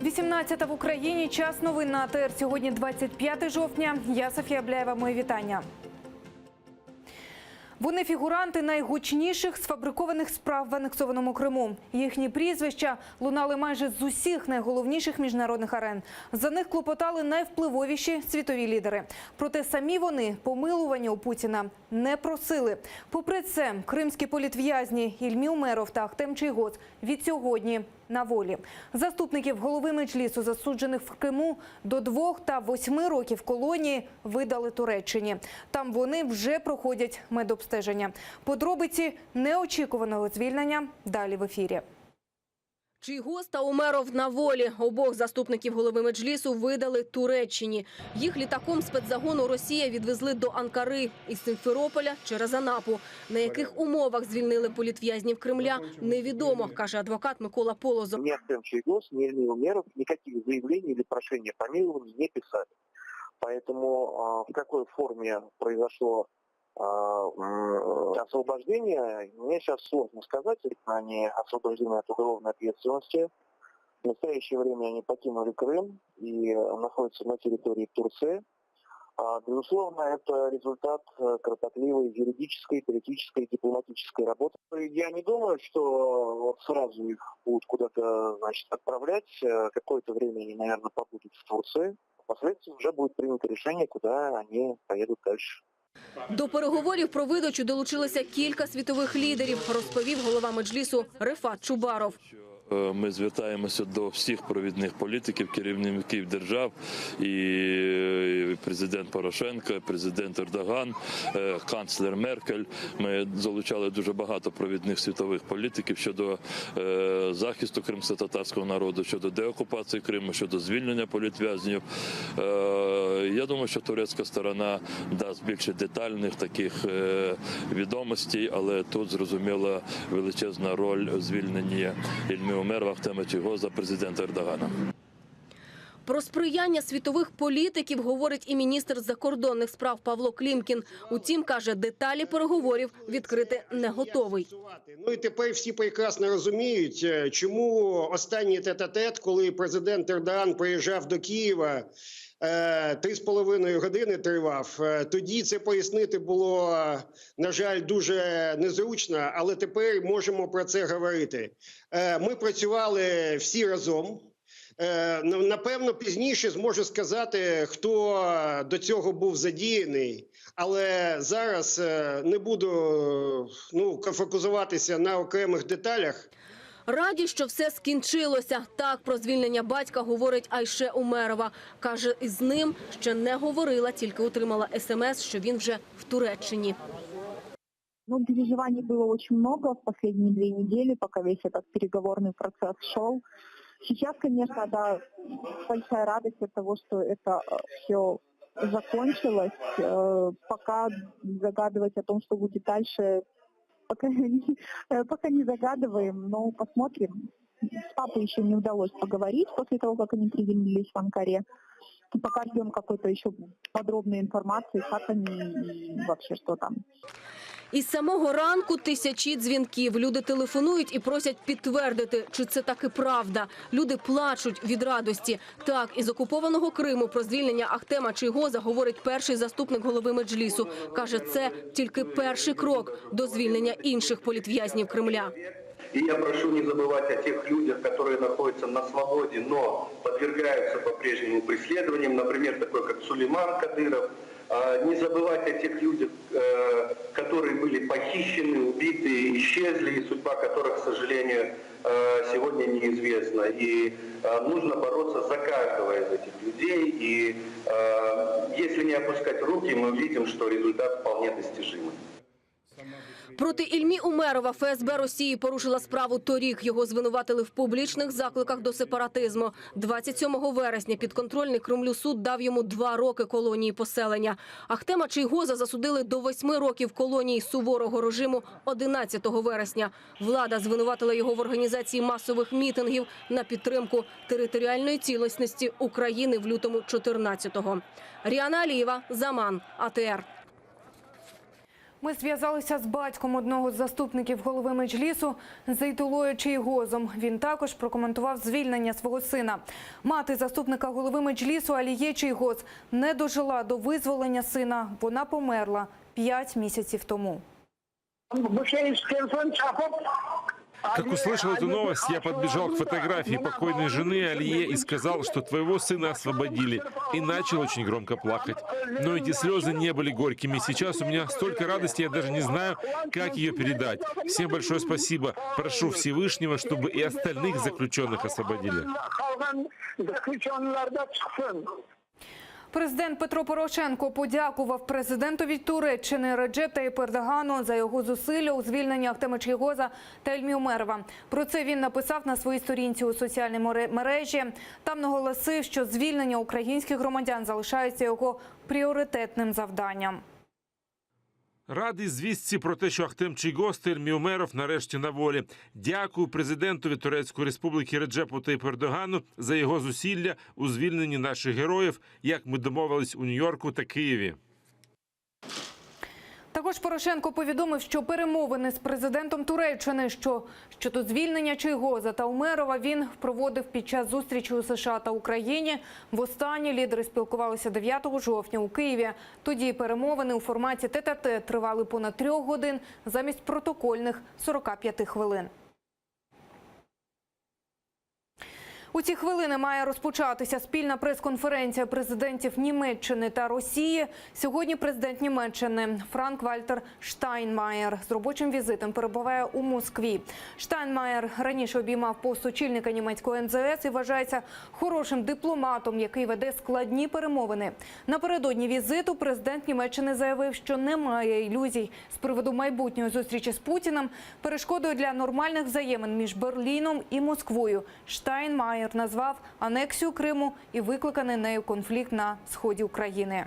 18 в Україні. Час новин на АТР. Сьогодні 25 жовтня. Я Софія Бляєва. Мої вітання. Вони фігуранти найгучніших сфабрикованих справ в анексованому Криму. Їхні прізвища лунали майже з усіх найголовніших міжнародних арен. За них клопотали найвпливовіші світові лідери. Проте самі вони помилування у Путіна не просили. Попри це, кримські політв'язні Ільмі Умеров та Ахтем Чийгоз від сьогодні на волі. Заступників голови Меджлісу, засуджених в Криму до 2 та 8 років колонії, видали Туреччині. Там вони вже проходять медобстеження. Подробиці неочікуваного звільнення далі в ефірі. Чийгоз та Умеров на волі. Обох заступників голови Меджлісу видали Туреччині. Їх літаком спецзагону Росія відвезли до Анкари із Симферополя через Анапу. На яких умовах звільнили політв'язнів Кремля, невідомо, каже адвокат Микола Полозов. Ни Ахтем Чийгоз, ни Ильми Умеров никаких заявлений или прошений о помиловании не писали. Поэтому в какой форме произошло освобождение, мне сейчас сложно сказать. Они освобождены от уголовной ответственности. В настоящее время они покинули Крым и находятся на территории Турции. Безусловно, это результат кропотливой юридической, политической, дипломатической работы. Я не думаю, что вот сразу их будут куда-то, отправлять. Какое-то время они, наверное, побудут в Турции. Впоследствии уже будет принято решение, куда они поедут дальше. До переговорів про видачу долучилися кілька світових лідерів, розповів голова Меджлісу Рефат Чубаров. Ми звертаємося до всіх провідних політиків, керівників держав, і президент Порошенко, і президент Ердоган, канцлер Меркель. Ми залучали дуже багато провідних світових політиків щодо захисту кримськотатарського народу, щодо деокупації Криму, щодо звільнення політв'язнів. Я думаю, що турецька сторона дасть більше детальних таких відомостей, але тут зрозуміла величезна роль у звільненні Ільмі Умерова, Ахтема Чийгоза, президента Ердогана. Про сприяння світових політиків говорить і міністр закордонних справ Павло Клімкін. Утім, каже, деталі переговорів відкрити не готовий. Ну і тепер всі прекрасно розуміють, чому останній тет-а-тет, коли президент Ердоган приїжджав до Києва, 3,5 години тривав. Тоді це пояснити було, на жаль, дуже незручно, але тепер можемо про це говорити. Ми працювали всі разом. Напевно, пізніше зможу сказати, хто до цього був задіяний, але зараз не буду фокусуватися на окремих деталях. Раді, що все скінчилося. Так про звільнення батька говорить Айше Умерова. Каже, із ним ще не говорила, тільки отримала смс, що він вже в Туреччині. Переживаний было очень много в последние 2 недели, пока весь этот переговорный процесс шел. Сейчас, конечно, да, большая радость от того, что это все закончилось. Пока загадывать о том, что будет дальше, пока не загадываем, но посмотрим. С папой еще не удалось поговорить после того, как они приземлились в Анкаре. Пока ждем какой-то еще подробной информации, как они и вообще что там. Із самого ранку тисячі дзвінків. Люди телефонують і просять підтвердити, чи це таки правда. Люди плачуть від радості. Так, із окупованого Криму про звільнення Ахтема Чийгоза говорить перший заступник голови Меджлісу. Каже, це тільки перший крок до звільнення інших політв'язнів Кремля. И я прошу не забывать о тех людях, которые находятся на свободе, но подвергаются по-прежнему преследованиям, например, такой как Сулейман Кадыров. Не забывать о тех людях, которые были похищены, убиты, исчезли, и судьба которых, к сожалению, сегодня неизвестна. И нужно бороться за каждого из этих людей. И если не опускать руки, мы видим, что результат вполне достижимый. Проти Ільмі Умерова ФСБ Росії порушила справу торік. Його звинуватили в публічних закликах до сепаратизму. 27 вересня підконтрольний Кремлю суд дав йому 2 роки колонії поселення. Ахтема Чийгоза засудили до 8 років колонії суворого режиму 11 вересня. Влада звинуватила його в організації масових мітингів на підтримку територіальної цілісності України в лютому 14-го. Ріана Алієва, Заман, АТР. Ми зв'язалися з батьком одного з заступників голови Меджлісу Зейтулою Чейгозом. Він також прокоментував звільнення свого сина. Мати заступника голови Меджлісу Аліє Чейгоз не дожила до визволення сина. Вона померла 5 місяців тому. Как услышал эту новость, я подбежал к фотографии покойной жены Алие и сказал, что твоего сына освободили. И начал очень громко плакать. Но эти слезы не были горькими. Сейчас у меня столько радости, я даже не знаю, как ее передать. Всем большое спасибо. Прошу Всевышнего, чтобы и остальных заключенных освободили. Президент Петро Порошенко подякував президентові Туреччини Реджеп Таїп Ердогану за його зусилля у звільненні Ахтема Чейгоза та Ільмі Умерова. Про це він написав на своїй сторінці у соціальній мережі. Там наголосив, що звільнення українських громадян залишається його пріоритетним завданням. Радий звістці про те, що Ахтем Чейгоз та Ільмі Умеров нарешті на волі. Дякую президентові Турецької Республіки Реджепу Таїпу Ердогану за його зусилля у звільненні наших героїв, як ми домовились у Нью-Йорку та Києві. Також Порошенко повідомив, що перемовини з президентом Туреччини щодо звільнення Чейгоза та Умерова він проводив під час зустрічі у США та Україні. Востаннє лідери спілкувалися 9 жовтня у Києві. Тоді перемовини у форматі тет-а-тет тривали понад 3 годин замість протокольних 45 хвилин. У ці хвилини має розпочатися спільна прес-конференція президентів Німеччини та Росії. Сьогодні президент Німеччини Франк-Вальтер Штайнмаєр з робочим візитом перебуває у Москві. Штайнмаєр раніше обіймав пост очільника німецького МЗС і вважається хорошим дипломатом, який веде складні перемовини. Напередодні візиту президент Німеччини заявив, що немає ілюзій з приводу майбутньої зустрічі з Путіним. Перешкодою для нормальних взаємин між Берліном і Москвою Штайнмаєр назвав анексію Криму і викликаний нею конфлікт на сході України.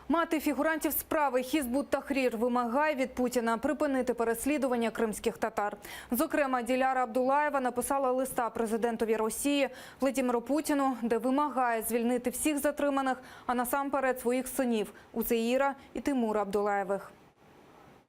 Мати фігурантів справи Хізбут Тахрір вимагає від Путіна припинити переслідування кримських татар. Зокрема, Диляра Абдулаєва написала листа президентові Росії Владимиру Путіну, де вимагає звільнити всіх затриманих, а насамперед своїх синів Узеїра і Тимура Абдулаєвих.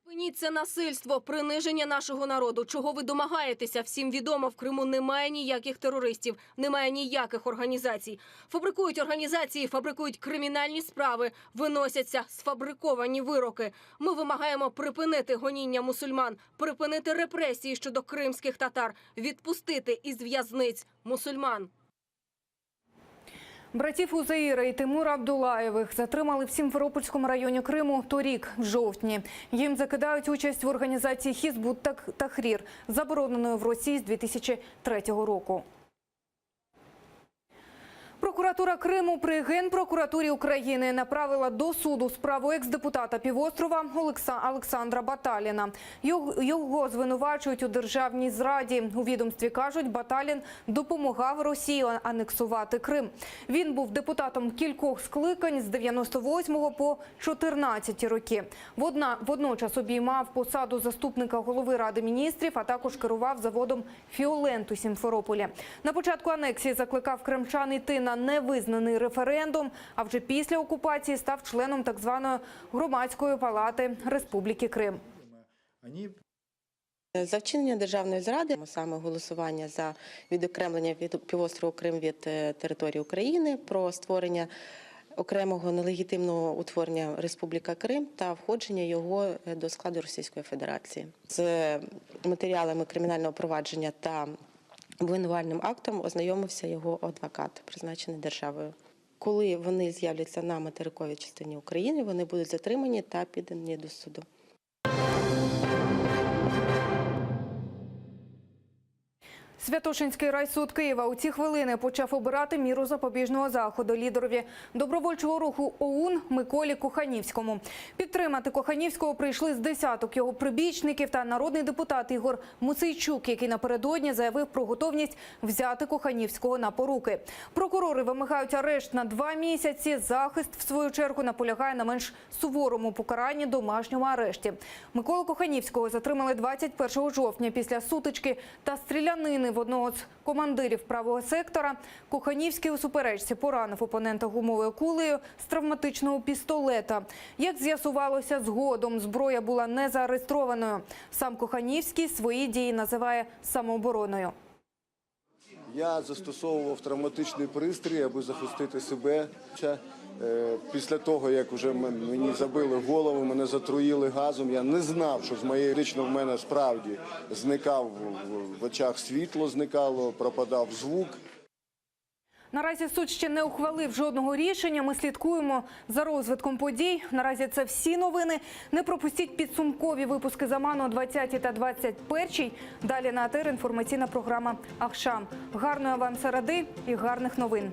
Зупиніть це насильство, приниження нашого народу. Чого ви домагаєтеся? Всім відомо, в Криму немає ніяких терористів, немає ніяких організацій. Фабрикують організації, фабрикують кримінальні справи, виносяться сфабриковані вироки. Ми вимагаємо припинити гоніння мусульман, припинити репресії щодо кримських татар, відпустити із в'язниць мусульман. Братів Узеїра і Тимура Абдулаєвих затримали в Сімферопольському районі Криму торік, в жовтні. Їм закидають участь в організації Хізбут Тахрір, забороненої в Росії з 2003 року. Прокуратура Криму при Генпрокуратурі України направила до суду справу екс-депутата півострова Олександра Баталіна. Його звинувачують у державній зраді. У відомстві кажуть, Баталін допомагав Росії анексувати Крим. Він був депутатом кількох скликань з 98 по 14 роки. Водночас обіймав посаду заступника голови Ради міністрів, а також керував заводом «Фіолент» у Сімферополі. На початку анексії закликав кримчан йти на невизнаний референдум, а вже після окупації став членом так званої Громадської палати Республіки Крим. За вчинення державної зради, саме голосування за відокремлення від півострову Крим від території України, про створення окремого нелегітимного утворення Республіка Крим та входження його до складу Російської Федерації. З матеріалами кримінального провадження та обвинувальним актом ознайомився його адвокат, призначений державою. Коли вони з'являться на материковій частині України, вони будуть затримані та піддані до суду. Святошинський райсуд Києва у ці хвилини почав обирати міру запобіжного заходу лідерові добровольчого руху ОУН Миколі Коханівському. Підтримати Коханівського прийшли з десяток його прибічників та народний депутат Ігор Мусейчук, який напередодні заявив про готовність взяти Коханівського на поруки. Прокурори вимагають арешт на 2 місяці. Захист, в свою чергу, наполягає на менш суворому покаранні – домашньому арешті. Миколу Коханівського затримали 21 жовтня після сутички та стрілянини зупинив одного з командирів правого сектора. Коханівський у суперечці поранив опонента гумовою кулею з травматичного пістолета. Як з'ясувалося згодом, зброя була не зареєстрованою. Сам Коханівський свої дії називає самообороною. Я застосовував травматичний пристрій, аби захистити себе. Після того, як вже мені забили голову, мене затруїли газом, я не знав, що з моєї лично в мене справді зникав в очах світло, зникало, пропадав звук. Наразі суд ще не ухвалив жодного рішення. Ми слідкуємо за розвитком подій. Наразі це всі новини. Не пропустіть підсумкові випуски «Заману» о 20 та 21. Далі на АТR інформаційна програма «Ахшам». Гарної вам середи і гарних новин.